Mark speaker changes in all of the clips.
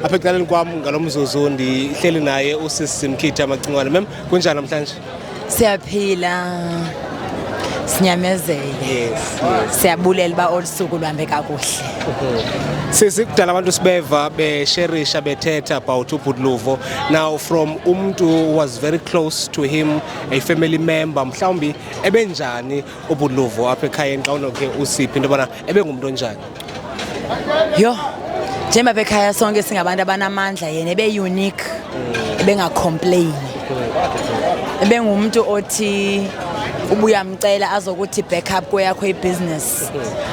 Speaker 1: Apha ecaleni kwam ngalomzuzu ndihleli naye usisi Mkhithi Macingwane. Mem, kunjani namhlanje?
Speaker 2: Siyaphila. Sinyamezele.
Speaker 1: Yes.
Speaker 2: Siyabulela ba olusuku luhambe kakuhle.
Speaker 1: Sisi kudala abantu sibeva besherisha bethetha about uBhudluvo. Now from umuntu who was very close to him, a family member, mhlawumbi ebenjani uBhudluvo apha ekhayeni xa unokhe usiphi into yobana ebengumuntu onjani?
Speaker 2: Yo. Njengoba bekhaya sonke singabantu abanamandla yena ebe-unique, ebengacomplain. Ebengumuntu othi ubuyamcela azokuthi backup kweyakho ibusiness.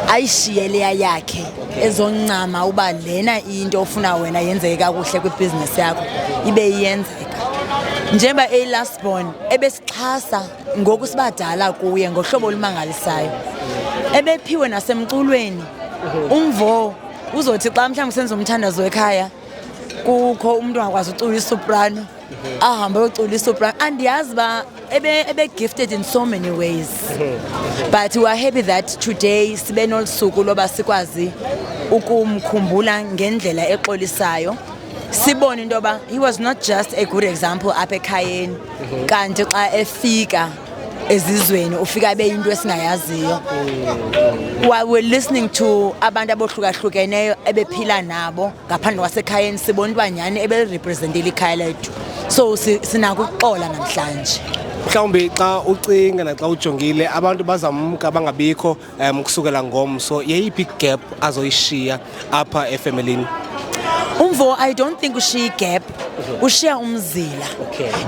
Speaker 2: Ayishiye leya yakhe ezoncama uba lena into ofuna wena yenzeke kakuhle kwibusiness yakho ibe iyenzeka. Njengoba last born ebesixhasa ngoku sibadala kuye ngohlobo olumangalisayo. Ebephiwe nasemculweni umvo uzothi xa mhlawumbe senza umthandazo ekhaya kukho umuntu ongakwazi ucula isoprano ahambe uyocula isoprano andiyazi ba ebe gifted in so many ways. But we are happy that today sibe nolusuku loba sikwazi ukumkhumbula ngendlela exolisayo. Sibone into yoba he was not just a good example apha ekhayeni kanti xa efika ezizweni ufika beyinto esingayaziyo. While we're listening to abantu abohlukahlukeneyo ebephila nabo ngaphandle kwasekhayeni sibona ubanyani eberepresentile ikhaya lethu. So sinako ukuxola namhlanje.
Speaker 1: Mhlawumbi xa ucinga naxa ujongile abantu bazamka bangabikho kusukela ngomso yeyiphi gap azoyishiya apha efamilini?
Speaker 2: Umvo I don't think ushiya igap, ushiya umzila.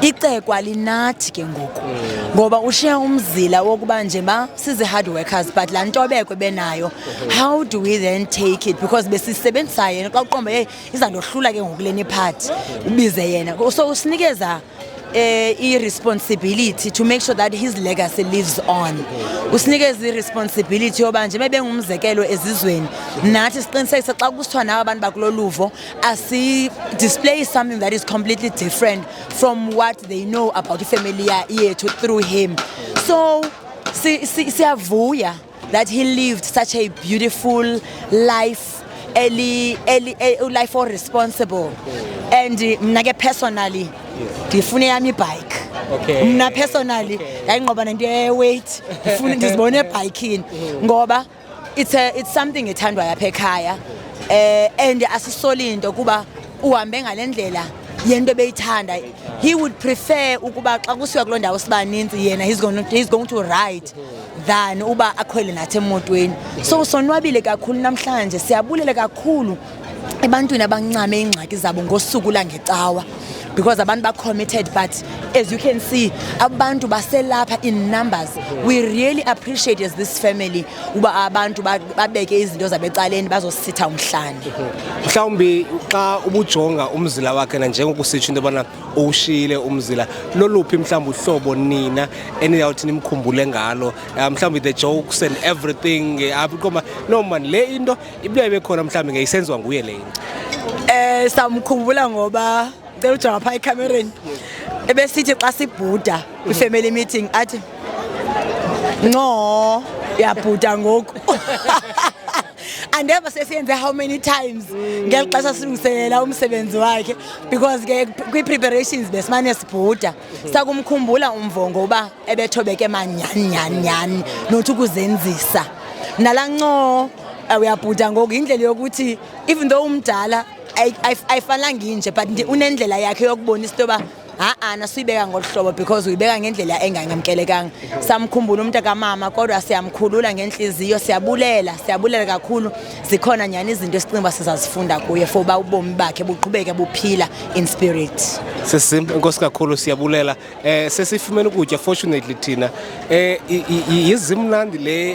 Speaker 2: Icekwa linathi ke ngoku. Ngoba ushiya umzila wokuba nje ba size hard workers but la ntobeko benayo. How do we then take it because besisebenzisa yena xa uqombe izandohlula ke ngokuleni part ubize yena. So usinikeza responsibility to make sure that his legacy lives on. Usinikeza responsibility yoba nje bebengumzekelo ezizweni nathi siqinisekise xa kusithiwa nawe abantu bakuloluvo asi display something that is completely different from what they know about the family yethu through him. So siyavuya that he lived such a beautiful life, life or responsible. And mna personally ndifune yami bike. Mna personally yayinqoba nento ye-weight ndifuna ndizibone ebhayikini ngoba it's something ethandwa yapha ekhaya and asisoli into kuba uhambe ngalendlela yento beyithanda. He would prefer ukuba xa kusiwa kuloo ndawo sibaninzi yena he's going to ride than uba akhwele nathi emotweni. So sonwabile kakhulu namhlanje siyabulela kakhulu ebantwini abancame ingxaki zabo ngosuku langecawa because abantu ba committed but as you can see abantu baselapha in numbers. We really appreciate as this family uba abantu babeke izinto zabecaleni bazositha umhlanje.
Speaker 1: Mhlawumbi xa ubujonga umzila wakhe na njengokusitsho into yobana ushiyile umzila loluphi mhlawumbi uhlobo nina eniyawuthi nimkhumbule ngalo mhlawumbi the jokes and everything apha no man le into ibuye bekhona mhlawumbi ngeyisenziwa nguye le into
Speaker 2: samkhumbula ngoba ujonga phaa ekamereni ebesithi xa sibhuda kwi-family meeting athi no yabhuda ngoku andeva sesiyenze how many times ngeli xesha silungiselela umsebenzi wakhe because ke kwi-preparations besimane sibhuda sakumkhumbula umvo ngoba ebethobeke manyani nothi ukuzenzisa nala nco uyabhuda ngoku indlela yokuthi even though umdala ayifanelanga inje but unendlela yakhe yokubonisa into yoba nasuyibeka ngoluhlobo because uyibeka ngendlela engangamkelekanga. Samkhumbula umuntu kamama kodwa siyamkhulula ngenhliziyo. Siyabulela kakhulu. Zikhona nyani izinto esicinga uba sizazifunda kuye for uba ubomi bakhe buqhubeke buphila in spirit.
Speaker 1: Inkosi kakhulu siyabulela. Sesifumene ukutya fortunately thina yizimnandi le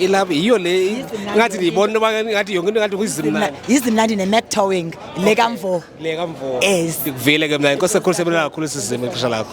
Speaker 1: ilapha yiyo le ngathi ndiyibona noba ngathi yonke into ngathi kuyizimnandi.
Speaker 2: Yizimnandi ne-McTowing le kamvo.
Speaker 1: Le kamvo.
Speaker 2: Yes.
Speaker 1: Ndikuvile ke mna inkosi kakhulu siyabulela kakhulu sizime ixesha lakho.